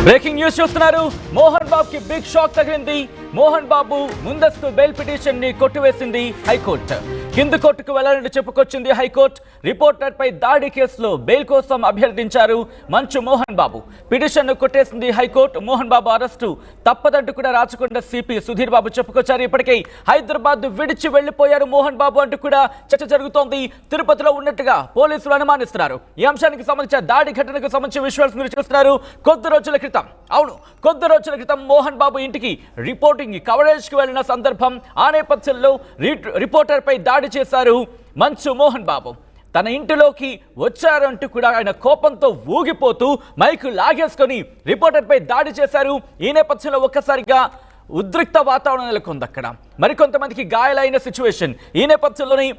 Breaking news చూస్తున్నారు. మోహన్ బాబుకి big shock తగిలింది. మోహన్ బాబు ముందస్తు బెయిల్ పిటిషన్ ని కొట్టివేసింది హైకోర్టు. కింది కోర్టుకు వెళ్లాలని చెప్పుకొచ్చింది హైకోర్టు. రిపోర్టర్ పై దాడి కేసులో బెయిల్ కోసం అభ్యర్థించారు మంచు మోహన్ బాబు. పిటిషన్ ను కొట్టేసింది హైకోర్టు. మోహన్ బాబు అరెస్టు తప్పదంటూ కూడా రాచకొండ సిపి సుధీర్ బాబు చెప్పుకొచ్చారు. ఇప్పటికే హైదరాబాద్ విడిచి వెళ్లిపోయారు మోహన్ బాబు అంటూ కూడా చర్చ జరుగుతోంది. తిరుపతిలో ఉన్నట్టుగా పోలీసులు అనుమానిస్తున్నారు. ఈ అంశానికి సంబంధించిన దాడి ఘటనకు సంబంధించిన విజువల్స్ మీరు చూస్తున్నారు. కొద్ది రోజుల క్రితం మోహన్ బాబు ఇంటికి రిపోర్టింగ్ కవరేజ్ కి వెళ్లిన సందర్భం. ఆ నేపథ్యంలో రిపోర్టర్ పై దాడి చేశారు మంచు మోహన్ బాబు. తన ఇంటిలోకి వచ్చారంటూ కూడా ఆయన కోపంతో ఊగిపోతూ మైకు లాగేసుకొని రిపోర్టర్ పై దాడి చేశారు. ఈ నేపథ్యంలో ఒక్కసారిగా ఉద్రిక్త వాతావరణం నెలకొంది. అక్కడ మరికొంతమందికి గాయాలైన సిచ్యువేషన్. ఈ నేపథ్యంలోని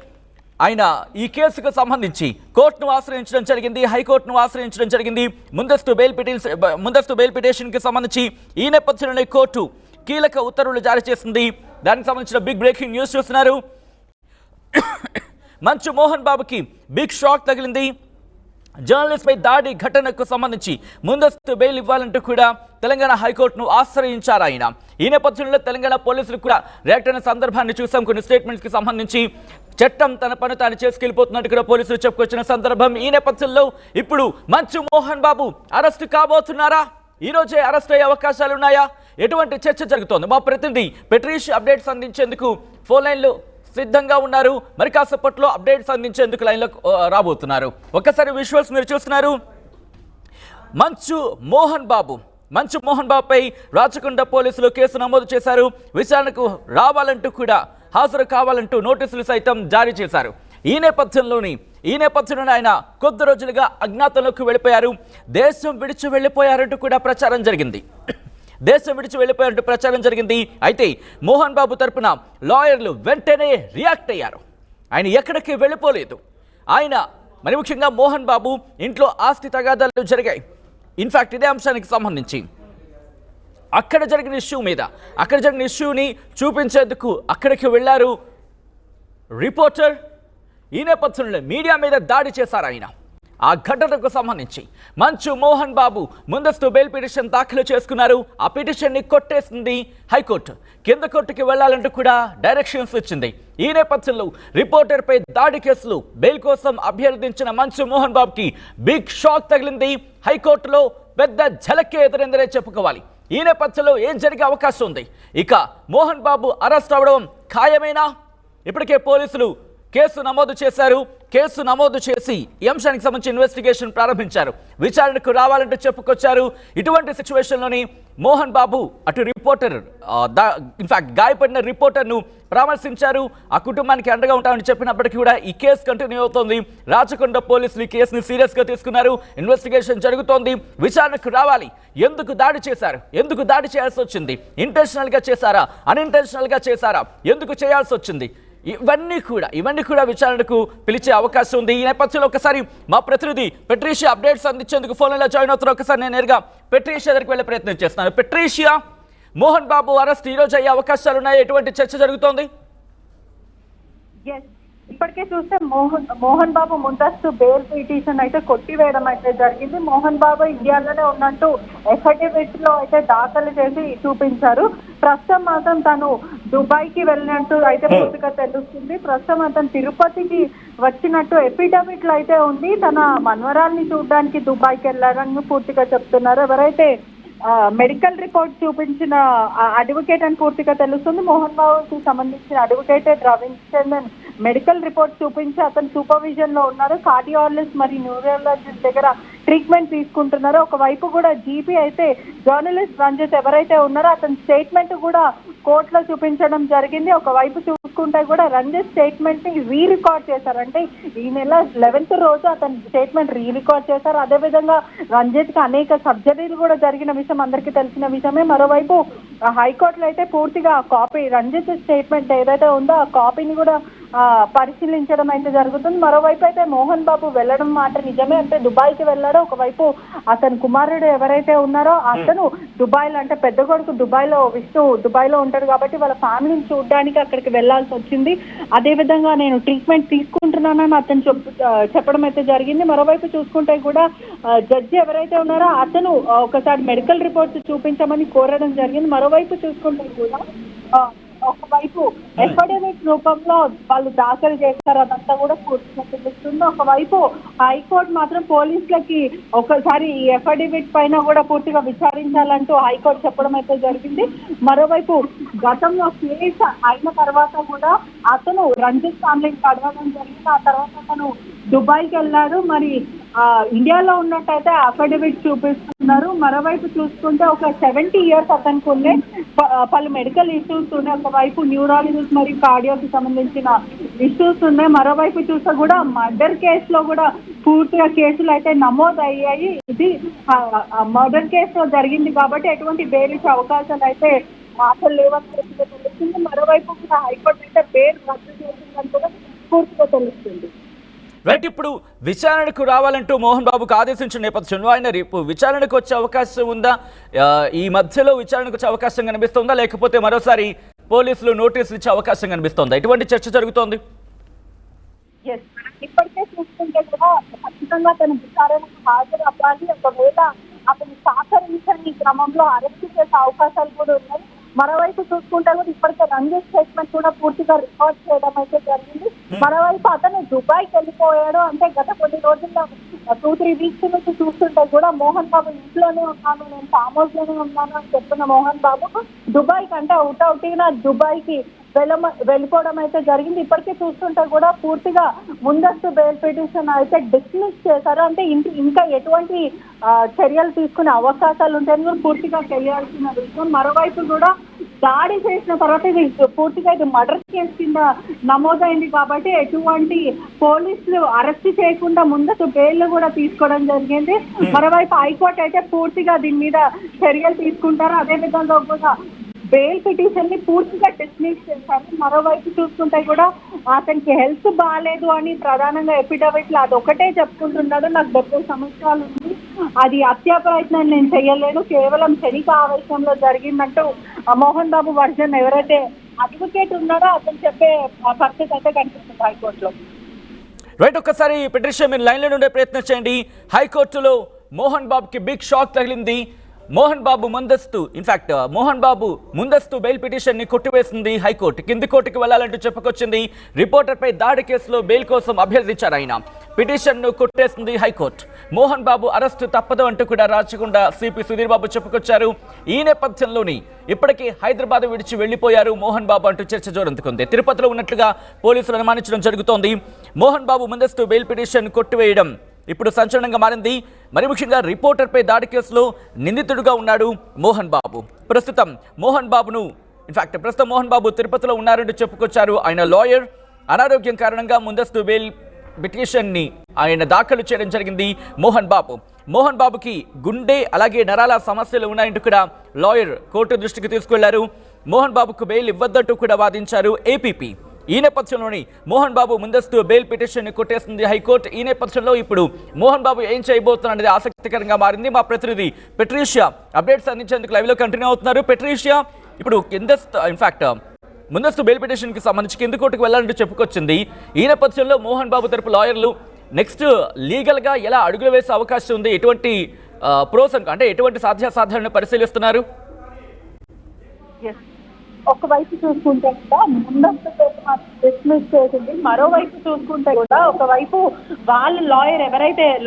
ఆయన ఈ కేసుకు సంబంధించి కోర్టును ఆశ్రయించడం జరిగింది. హైకోర్టును ఆశ్రయించడం జరిగింది. ముందస్తు బెయిల్ పిటిషన్కి సంబంధించి ఈ నేపథ్యంలోనే కోర్టు కీలక ఉత్తర్వులు జారీ చేసింది. దానికి సంబంధించిన బిగ్ బ్రేకింగ్ న్యూస్ చూస్తున్నారు. మంచు మోహన్ బాబుకి బిగ్ షాక్ తగిలింది. జర్నలిస్ట్ పై దాడి ఘటనకు సంబంధించి ముందస్తు బెయిల్ ఇవ్వాలంటూ కూడా తెలంగాణ హైకోర్టును ఆశ్రయించారు ఆయన. ఈ నేపథ్యంలో తెలంగాణ పోలీసులు కూడా రియాక్ట్ అయిన సందర్భాన్ని చూసాం. కొన్ని స్టేట్మెంట్స్కి సంబంధించి చట్టం తన పని తాను చేసుకెళ్లిపోతున్నట్టు కూడా పోలీసులు చెప్పుకొచ్చిన సందర్భం. ఈ నేపథ్యంలో ఇప్పుడు మంచు మోహన్ బాబు అరెస్టు కాబోతున్నారా? ఈ రోజే అరెస్ట్ అయ్యే అవకాశాలు ఉన్నాయా? ఎటువంటి చర్చ జరుగుతోంది? మా ప్రతినిధి పెట్రీష్ అప్డేట్స్ అందించేందుకు ఫోన్ లైన్లో సిద్ధంగా ఉన్నారు. మరి కాసేపట్లో అప్డేట్స్ అందించేందుకు లైన్లో రాబోతున్నారు. ఒక్కసారి విజువల్స్ మీరు చూస్తున్నారు. మంచు మోహన్ బాబుపై రాచకొండ పోలీసులు కేసు నమోదు చేశారు. విచారణకు రావాలంటూ కూడా హాజరు కావాలంటూ నోటీసులు సైతం జారీ చేశారు. ఈ నేపథ్యంలోనే ఆయన కొద్ది రోజులుగా అజ్ఞాతంలోకి వెళ్ళిపోయారు. దేశం విడిచి వెళ్ళిపోయారంటూ కూడా ప్రచారం జరిగింది. అయితే మోహన్ బాబు తరపున లాయర్లు వెంటనే రియాక్ట్ అయ్యారు. ఆయన ఎక్కడికి వెళ్ళిపోలేదు. ఆయన మరి ముఖ్యంగా మోహన్ బాబు ఇంట్లో ఆస్తి తగాదాలు జరిగాయి. ఇన్ఫాక్ట్ ఇదే అంశానికి సంబంధించి అక్కడ జరిగిన ఇష్యూని చూపించేందుకు అక్కడికి వెళ్ళారు రిపోర్టర్. ఈ నేపథ్యంలో మీడియా మీద దాడి చేశారు ఆయన. ఆ ఘటనకు సంబంధించి మంచు మోహన్ బాబు ముందస్తు బెయిల్ పిటిషన్ దాఖలు చేసుకున్నారు. ఆ పిటిషన్ని కొట్టేసింది హైకోర్టు. కింద కోర్టుకి వెళ్లాలంటూ కూడా డైరెక్షన్స్ ఇచ్చింది. ఈ నేపథ్యంలో రిపోర్టర్పై దాడి కేసులు బెయిల్ కోసం అభ్యర్థించిన మంచు మోహన్ బాబుకి బిగ్ షాక్ తగిలింది. హైకోర్టులో పెద్ద ఝలక్కే ఎదురైందనే చెప్పుకోవాలి. ఈ నేపథ్యంలో ఏం జరిగే అవకాశం ఉంది? ఇక మోహన్ బాబు అరెస్ట్ అవడం ఖాయమేనా? ఇప్పటికే పోలీసులు కేసు నమోదు చేసి ఈ అంశానికి సంబంధించి ఇన్వెస్టిగేషన్ ప్రారంభించారు. విచారణకు రావాలంటూ చెప్పుకొచ్చారు. ఇటువంటి సిచ్యువేషన్లోని మోహన్ బాబు అటు రిపోర్టర్ ఇన్ఫాక్ట్ గాయపడిన రిపోర్టర్ను పరామర్శించారు. ఆ కుటుంబానికి అండగా ఉంటామని చెప్పినప్పటికీ కూడా ఈ కేసు కంటిన్యూ అవుతోంది. రాచకొండ పోలీసులు ఈ కేసుని సీరియస్గా తీసుకున్నారు. ఇన్వెస్టిగేషన్ జరుగుతోంది. విచారణకు రావాలి. ఎందుకు దాడి చేయాల్సి వచ్చింది? ఇంటెన్షనల్గా చేశారా, అన్ఇంటెన్షనల్గా చేశారా, ఎందుకు చేయాల్సి వచ్చింది? ఇవన్నీ కూడా విచారణకు పిలిచే అవకాశం ఉంది. ఈ నేపథ్యంలో ఒకసారి మా ప్రతినిధి పెట్రీషియా అప్డేట్స్ అందించేందుకు ఫోన్లో జాయిన్ అవుతున్నారు. ఒకసారి నేను నేరుగా పెట్రీషియా దగ్గరికి వెళ్ళే ప్రయత్నం చేస్తున్నాను. పెట్రీషియా, మోహన్ బాబు అరెస్ట్ ఈ రోజు అయ్యే అవకాశాలు ఉన్నాయి. ఎటువంటి చర్చ జరుగుతోంది? ఇప్పటికే చూస్తే మోహన్ బాబు ముందస్తు బెయిల్ పిటిషన్ అయితే కొట్టివేయడం అయితే జరిగింది. మోహన్ బాబు ఇండియాలోనే ఉన్నట్టు ఎఫిడవిట్ లో అయితే దాఖలు చేసి చూపించారు. ప్రస్తుతం మాత్రం తను దుబాయ్ కి వెళ్ళినట్టు అయితే పూర్తిగా తెలుస్తుంది. ప్రస్తుతం అతను తిరుపతికి వచ్చినట్టు ఎఫిడవిట్ లో అయితే ఉంది. తన మన్వరాల్ని చూడడానికి దుబాయ్కి వెళ్ళారని పూర్తిగా చెప్తున్నారు. ఎవరైతే మెడికల్ రిపోర్ట్ చూపించిన అడ్వకేట్ అని పూర్తిగా తెలుస్తుంది. మోహన్ బాబుకి సంబంధించిన అడ్వకేట్ రవీంద్రన్ మెడికల్ రిపోర్ట్ చూపించి అతను సూపర్విజన్ లో ఉన్నారు. కార్డియాలజిస్ట్ మరియు న్యూరాలజిస్ట్ దగ్గర ట్రీట్మెంట్ తీసుకుంటున్నారు. ఒకవైపు కూడా జీపీ అయితే జర్నలిస్ట్ రంజిత్ ఎవరైతే ఉన్నారో అతని స్టేట్మెంట్ కూడా కోర్టులో చూపించడం జరిగింది. ఒకవైపు చూసుకుంటే కూడా రంజిత్ స్టేట్మెంట్ ని రీరికార్డ్ చేశారు. అంటే ఈ నెల 11th రోజు అతని స్టేట్మెంట్ రీరికార్డ్ చేశారు. అదేవిధంగా రంజిత్ కి అనేక సర్జరీలు కూడా జరిగిన విషయం అందరికీ తెలిసిన విషయమే. మరోవైపు హైకోర్టులో అయితే పూర్తిగా కాపీ రంజిత్ స్టేట్మెంట్ ఏదైతే ఉందో ఆ కాపీని కూడా పరిశీలించడం అయితే జరుగుతుంది. మరోవైపు అయితే మోహన్ బాబు వెళ్ళడం మాట నిజమే, అంటే దుబాయ్కి వెళ్ళాడు. ఒకవైపు అతని కుమారుడు ఎవరైతే ఉన్నారో అతను దుబాయ్లో, అంటే పెద్ద కొడుకు విష్ణు దుబాయ్లో ఉంటాడు కాబట్టి వాళ్ళ ఫ్యామిలీని చూడడానికి అక్కడికి వెళ్లాల్సి వచ్చింది. అదేవిధంగా నేను ట్రీట్మెంట్ తీసుకుంటున్నానని అతను చెప్పడం అయితే జరిగింది. మరోవైపు చూసుకుంటే కూడా జడ్జి ఎవరైతే ఉన్నారో అతను ఒకసారి మెడికల్ రిపోర్ట్స్ చూపించమని కోరడం జరిగింది. మరోవైపు చూసుకుంటే కూడా ఒకవైపు ఎఫిడవిట్ రూపంలో వాళ్ళు దాఖలు చేస్తారు, అదంతా కూడా పూర్తిగా తెలుస్తుంది. ఒకవైపు హైకోర్టు మాత్రం పోలీసులకి ఒకసారి ఈ ఎఫిడవిట్ పైన కూడా పూర్తిగా విచారించాలంటూ హైకోర్టు చెప్పడం అయితే జరిగింది. మరోవైపు గతంలో కేసు అయిన తర్వాత కూడా అతను రంజిత్ ఫ్యామిలీని కడగడం జరిగింది. ఆ తర్వాత అతను దుబాయ్కి వెళ్ళాడు. మరి ఇండియాలో ఉన్నట్టయితే అఫిడవిట్ చూపిస్తున్నారు. మరోవైపు చూసుకుంటే ఒక 70 years అతనికి ఉన్నాయి, పలు మెడికల్ ఇష్యూస్ ఉన్నాయి. ఒకవైపు న్యూరాలజిస్ట్ మరియు కార్డియోకి సంబంధించిన ఇష్యూస్ ఉన్నాయి. మరోవైపు చూస్తే కూడా మర్డర్ కేసులో కూడా పూర్తిగా కేసులు అయితే నమోదయ్యాయి. ఇది మర్డర్ కేసులో జరిగింది కాబట్టి ఎటువంటి బెయిల్ ఇచ్చే అవకాశాలు అయితే అసలు లేవని తెలుస్తుంది. మరోవైపు కూడా హైకోర్టు అయితే బెయిల్ రద్దు చేసిందని కూడా పూర్తిగా తెలుస్తుంది. రైట్, ఇప్పుడు విచారణకు రావాలంటూ మోహన్ బాబుకు ఆదేశించిన నేపథ్యంలో ఆయన రేపు విచారణకు వచ్చే అవకాశం ఉందా? ఈ మధ్యలో విచారణకు వచ్చే అవకాశం కనిపిస్తుందా, లేకపోతే మరోసారి పోలీసులు నోటీసులు ఇచ్చే అవకాశం కనిపిస్తుందా? ఎటువంటి చర్చ జరుగుతోంది? ఇప్పటికే చూసుకుంటే కూడా ఖచ్చితంగా అతను విచారణకు హాజరు అవ్వాలి. ఒకవేళ అతను సహకరించని క్రమంలో అరెస్ట్ చేసే అవకాశాలు కూడా ఉన్నాయి. మరోవైపు చూసుకుంటే కూడా ఇప్పటికే రంజిత్ స్టేట్మెంట్ కూడా పూర్తిగా రికార్డ్ చేయడం అయితే జరిగింది. మరోవైపు అతను దుబాయ్కి వెళ్ళిపోయాడు. అంటే గత కొన్ని రోజుల్లో 2-3 weeks నుంచి చూస్తుంటే కూడా మోహన్ బాబు ఇంట్లోనే ఉన్నాను, నేను ఫామ్ హౌస్ లోనే ఉన్నాను అని చెప్తున్న మోహన్ బాబు దుబాయ్కి, అంటే అవుట్గా దుబాయ్కి వెళ్ళిపోవడం అయితే జరిగింది. ఇప్పటికే చూస్తుంటే కూడా పూర్తిగా ముందస్తు బెయిల్ పిటిషన్ అయితే డిస్మిస్ చేశారు. అంటే ఇంకా ఎటువంటి చర్యలు తీసుకునే అవకాశాలు ఉంటాయని కూడా పూర్తిగా తెలియాల్సిన విషయం. మరోవైపు కూడా దాడి చేసిన తర్వాత ఇది పూర్తిగా మర్డర్ కేసు కింద నమోదైంది కాబట్టి ఎటువంటి పోలీసులు అరెస్ట్ చేయకుండా ముందస్తు బెయిల్ కూడా తీసుకోవడం జరిగింది. మరోవైపు హైకోర్టు అయితే పూర్తిగా దీని మీద చర్యలు తీసుకుంటారు. అదేవిధంగా కూడా బెయిల్ పిటిషన్ ని పూర్తిగా డిస్మిస్ చేశారు. మరోవైపు చూసుకుంటే కూడా అతనికి హెల్త్ బాగాలేదు అని ప్రధానంగా ఎఫిడవిట్లో అదొకటే చెప్పుకుంటున్నాడు. నాకు 70 సంవత్సరాలు ఉంది, అది హత్యా ప్రయత్నం నేను చేయలేను, కేవలం క్షణిక ఆవేశంలో జరిగిందంటూ మోహన్ బాబు వర్జన్ ఎవరైతే అడ్వకేట్ ఉన్నాడో అతను చెప్పే పరిస్థితి అయితే కనిపిస్తుంది హైకోర్టులో. రైట్, ఒక్కసారి పెట్రిషియా మీరు లైన్లో ఉండే ప్రయత్నం చేయండి. హైకోర్టులో మోహన్ బాబుకి బిగ్ షాక్ తగిలింది. మోహన్ బాబు ముందస్తు బెయిల్ పిటిషన్ ని కొట్టివేసింది హైకోర్టు. కింది కోర్టుకు వెళ్లాలంటూ చెప్పుకొచ్చింది. రిపోర్టర్పై దాడి కేసులో బెయిల్ కోసం అభ్యర్థించారు ఆయన. పిటిషన్ ను కొట్టేసింది హైకోర్టు. మోహన్ బాబు అరెస్టు తప్పదు అంటూ కూడా రాచకొండ సిపి సుధీర్ బాబు చెప్పుకొచ్చారు. ఈ నేపథ్యంలోని ఇప్పటికే హైదరాబాద్ విడిచి వెళ్లిపోయారు మోహన్ బాబు అంటూ చర్చ జోరందుకుంది. తిరుపతిలో ఉన్నట్లుగా పోలీసులు అనుమానించడం జరుగుతోంది. మోహన్ బాబు ముందస్తు బెయిల్ పిటిషన్ కొట్టివేయడం ఇప్పుడు సంచలనంగా మారింది. మరి ముఖ్యంగా రిపోర్టర్పై దాడి కేసులో నిందితుడుగా ఉన్నాడు మోహన్ బాబు. ప్రస్తుతం మోహన్ బాబు తిరుపతిలో ఉన్నారంటూ చెప్పుకొచ్చారు ఆయన లాయర్. అనారోగ్యం కారణంగా ముందస్తు బెయిల్ పిటిషన్ని ఆయన దాఖలు చేయడం జరిగింది. మోహన్ బాబుకి గుండె అలాగే నరాల సమస్యలు ఉన్నాయంటూ కూడా లాయర్ కోర్టు దృష్టికి తీసుకెళ్లారు. మోహన్ బాబుకు బెయిల్ ఇవ్వద్దంటూ కూడా వాదించారు ఏపీపీ. ఈ నేపథ్యంలోని మోహన్ బాబు ముందస్తు బెయిల్ పిటిషన్ ని కొట్టేసింది హైకోర్టు. ఈ నేపథ్యంలో ఇప్పుడు మోహన్ బాబు ఏం చేయబోతున్నది ఆసక్తికరంగా మారింది. మా ప్రతినిధి పెట్రిషియా అప్డేట్స్ అందించేందుకు లైవ్ లో కంటిన్యూ అవుతున్నారు. పెట్రిషియా, ఇప్పుడు ముందస్తు బెయిల్ పిటిషన్ కి సంబంధించి కింది కోర్టుకు వెళ్లాలంటూ చెప్పుకొచ్చింది. ఈ నేపథ్యంలో మోహన్ బాబు తరపు లాయర్లు నెక్స్ట్ లీగల్ గా ఎలా అడుగులు వేసే అవకాశం ఉంది? ఎటువంటి ఎటువంటి సాధ్యాసాధ్యాలను పరిశీలిస్తున్నారు? ఒకవైపు చూసుకుంటే కూడా ముందస్తు డిస్మిస్ చేసింది. మరోవైపు చూసుకుంటే కూడా ఒకవైపు వాళ్ళ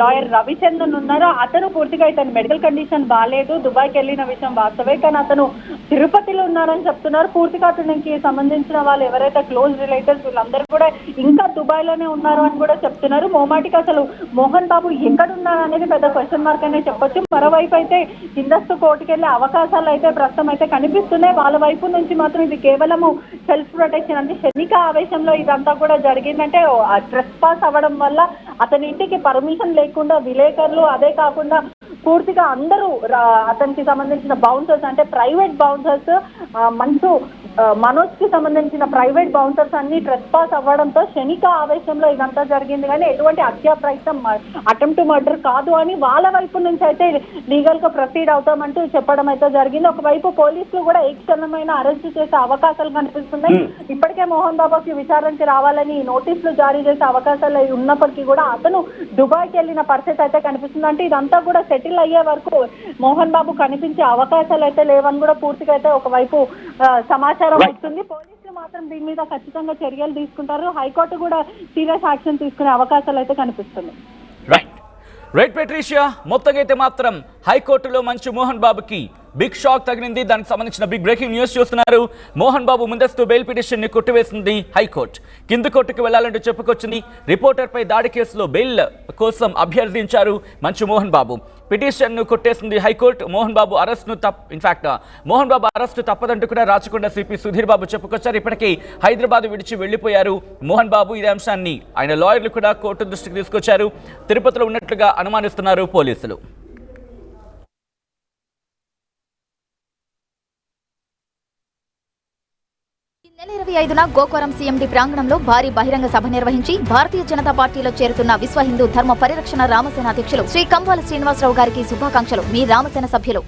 లాయర్ రవిచంద్రన్ ఉన్నారో అతను పూర్తిగా ఇతను మెడికల్ కండిషన్ బాగాలేదు, దుబాయ్కి వెళ్ళిన విషయం వాస్తవే, కానీ అతను తిరుపతిలో ఉన్నారని చెప్తున్నారు. పూర్తిగా అతనికి సంబంధించిన వాళ్ళు ఎవరైతే క్లోజ్ రిలేటివ్స్ వీళ్ళందరూ కూడా ఇంకా దుబాయ్లోనే ఉన్నారు అని కూడా చెప్తున్నారు. మోమాటికి అసలు మోహన్ బాబు ఎక్కడున్నారు అనేది పెద్ద క్వశ్చన్ మార్క్ అనే చెప్పొచ్చు. మరోవైపు అయితే కిందస్తు కోర్టుకు వెళ్ళే అవకాశాలు అయితే ప్రస్తుతం అయితే కనిపిస్తున్నాయి. వాళ్ళ వైపు నుంచి మాత్రం ఇది కేవలము సెల్ఫ్ ప్రొటెక్షన్, అంటే క్షణిక ఆవేశంలో ఇదంతా కూడా జరిగిందంటే ట్రెస్ పాస్ అవ్వడం వల్ల అతని ఇంటికి పర్మిషన్ లేకుండా విలేకరులు, అదే కాకుండా పూర్తిగా అందరూ అతనికి సంబంధించిన బౌన్సర్స్ అంటే ప్రైవేట్ బౌన్సర్స్ మనోజ్ కి సంబంధించిన ప్రైవేట్ బౌన్సర్స్ అన్ని ట్రెస్ పాస్ అవ్వడంతో క్షణిక ఆవేశంలో ఇదంతా జరిగింది, కానీ ఎటువంటి హత్యా ప్రయత్నం అటెంప్ట్ మర్డర్ కాదు అని వాళ్ళ వైపు నుంచి అయితే లీగల్ గా ప్రొసీడ్ అవుతామంటూ చెప్పడం అయితే జరిగింది. ఒకవైపు పోలీసులు కూడా ఏ క్షణమైన అరెస్ట్ చేసే అవకాశాలు కనిపిస్తున్నాయి. ఇప్పటికే మోహన్ బాబుకి విచారణకి రావాలని నోటీసులు జారీ చేసే అవకాశాలు ఉన్నప్పటికీ కూడా అతను దుబాయ్కి వెళ్ళిన పరిస్థితి అయితే కనిపిస్తుంది. అంటే ఇదంతా కూడా సెటిల్ అయ్యే వరకు మోహన్ బాబు కనిపించే అవకాశాలు అయితే లేవని కూడా పూర్తిగా అయితే ఒకవైపు సమాచారం వస్తుంది. పోలీసులు మాత్రం దీని మీద ఖచ్చితంగా చర్యలు తీసుకుంటారు. హైకోర్టు కూడా సీరియస్ యాక్షన్ తీసుకునే అవకాశాలు అయితే కనిపిస్తున్నాయి. రైట్ పెట్రిషియా, మొత్తంగా అయితే మాత్రం హైకోర్టులో మంచు మోహన్ బాబుకి బిగ్ షాక్ తగిలింది. దానికి సంబంధించిన బిగ్ బ్రేకింగ్ న్యూస్ చూస్తున్నారు. మోహన్ బాబు ముందస్తు బెయిల్ పిటిషన్ ని కొట్టివేసింది హైకోర్టు. కింది కోర్టుకు వెళ్లాలంటూ చెప్పుకొచ్చింది. రిపోర్టర్ పై దాడి కేసులో బెయిల్ కోసం అభ్యర్థించారు మంచు మోహన్ బాబు. పిటిషన్ ను కొట్టేసింది హైకోర్టు. మోహన్ బాబు అరెస్టు తప్పదంటూ కూడా రాచకొండ సిపి సుధీర్ బాబు చెప్పుకొచ్చారు. ఇప్పటికీ హైదరాబాద్ విడిచి వెళ్లిపోయారు మోహన్ బాబు. ఇదే అంశాన్ని ఆయన లాయర్లు కూడా కోర్టు దృష్టికి తీసుకొచ్చారు. తిరుపతిలో ఉన్నట్లుగా అనుమానిస్తున్నారు పోలీసులు. నెల 25న గోకవరం సీఎండీ ప్రాంగణంలో భారీ బహిరంగ సభ నిర్వహించి భారతీయ జనతా పార్టీలో చేరుతున్న విశ్వ హిందూ ధర్మ పరిరక్షణ రామసేన అధ్యక్షులు శ్రీ కంబాల శ్రీనివాసరావు గారికి శుభాకాంక్షలు. మీ రామసేన సభ్యులు.